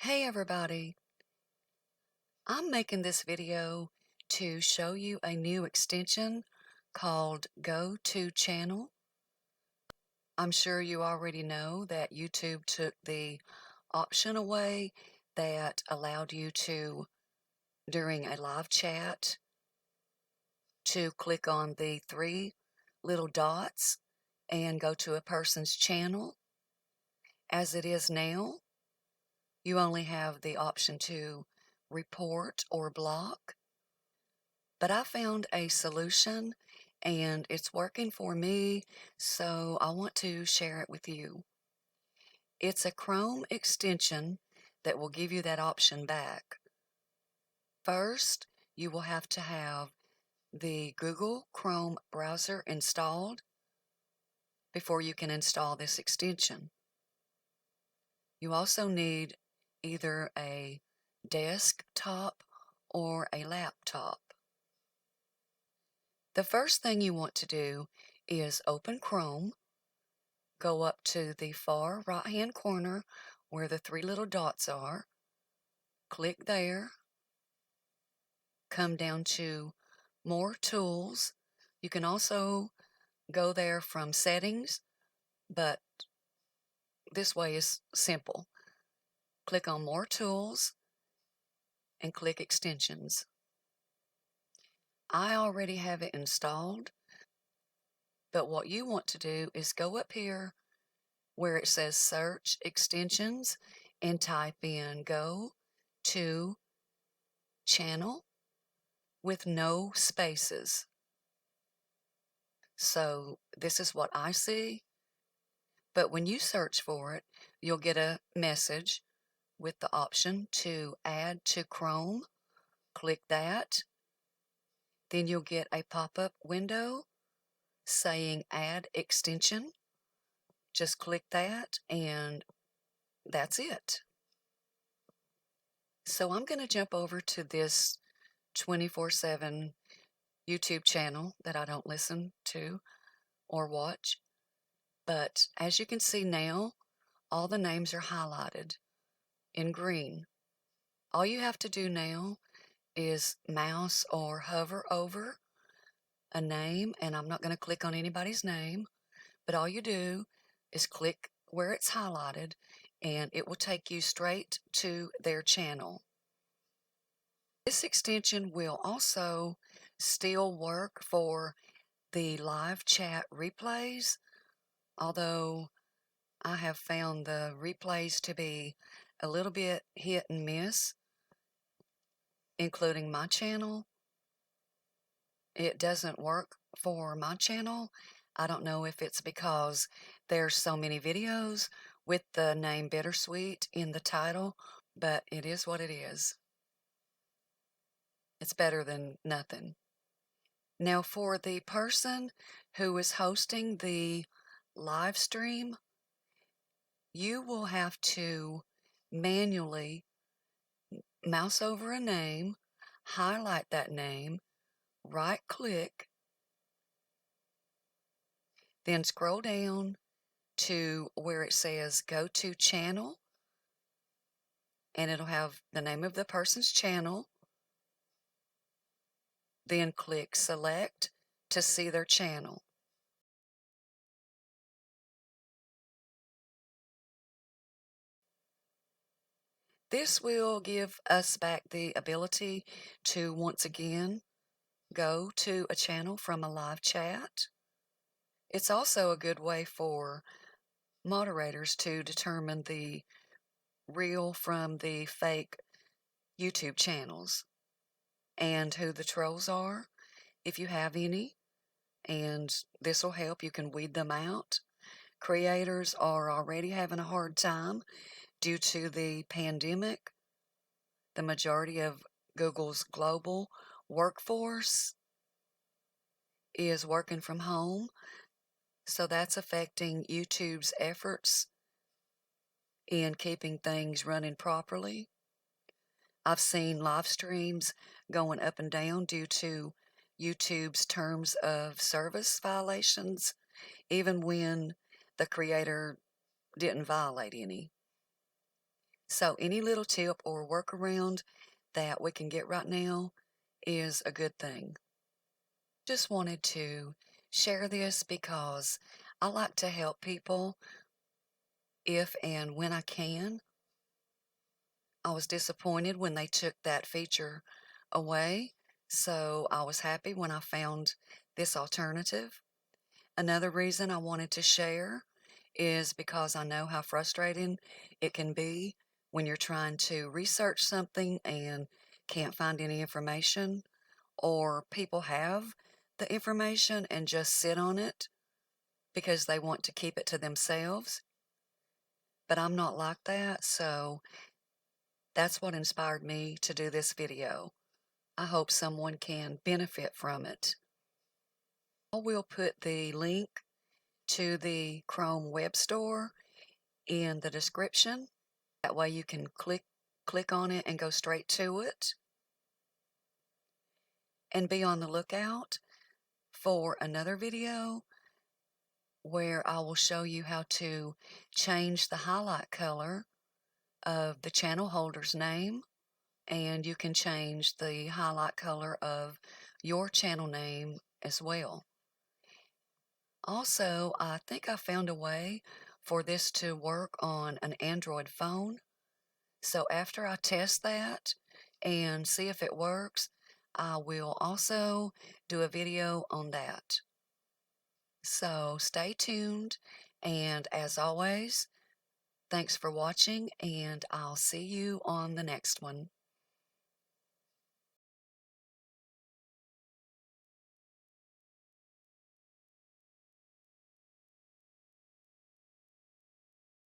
Hey everybody, I'm making this video to show you a new extension called GoToChannel. I'm sure you already know that YouTube took the option away that allowed you to, during a live chat, to click on the three little dots and go to a person's channel. As it is now, you only have the option to report or block. But I found a solution and it's working for me, so I want to share it with you. It's a Chrome extension that will give you that option back. First, you will have to have the Google Chrome browser installed before you can install this extension. You also need either a desktop or a laptop. The first thing you want to do is open Chrome, go up to the far right-hand corner where the three little dots are, click there, come down to More Tools. You can also go there from Settings, but this way is simple. Click on More Tools and click Extensions. I already have it installed, but what you want to do is go up here where it says Search Extensions and type in Go to Channel with no spaces. So this is what I see, but when you search for it, you'll get a message with the option to add to Chrome. Click that. Then you'll get a pop-up window saying add extension. Just click that and that's it. So I'm going to jump over to this 24/7 YouTube channel that I don't listen to or watch. But as you can see now, all the names are highlighted in green. All you have to do now is mouse or hover over a name, and I'm not going to click on anybody's name, but all you do is click where it's highlighted and it will take you straight to their channel. This extension will also still work for the live chat replays, although I have found the replays to be a little bit hit and miss, including my channel. It doesn't work for my channel. I don't know if it's because there's so many videos with the name BitterSweet in the title, but it is what it is. It's better than nothing. Now, for the person who is hosting the live stream, you will have to manually mouse over a name, highlight that name, right click, then scroll down to where it says Go to Channel, and it'll have the name of the person's channel. Then click Select to see their channel. This will give us back the ability to once again go to a channel from a live chat. It's also a good way for moderators to determine the real from the fake YouTube channels and who the trolls are, if you have any, and this will help. You can weed them out. Creators are already having a hard time due to the pandemic. The majority of Google's global workforce is working from home, so that's affecting YouTube's efforts in keeping things running properly. I've seen live streams going up and down due to YouTube's terms of service violations, even when the creator didn't violate any. So any little tip or workaround that we can get right now is a good thing. Just wanted to share this because I like to help people if and when I can. I was disappointed when they took that feature away, so I was happy when I found this alternative. Another reason I wanted to share is because I know how frustrating it can be when you're trying to research something and can't find any information, or people have the information and just sit on it because they want to keep it to themselves. But I'm not like that, so that's what inspired me to do this video. I hope someone can benefit from it. I will put the link to the Chrome Web Store in the description. That way you can click on it and go straight to it. And be on the lookout for another video where I will show you how to change the highlight color of the channel holder's name, and you can change the highlight color of your channel name as well. Also, I think I found a way for this to work on an Android phone. So after I test that and see if it works, I will also do a video on that. So stay tuned, and as always, thanks for watching, and I'll see you on the next one.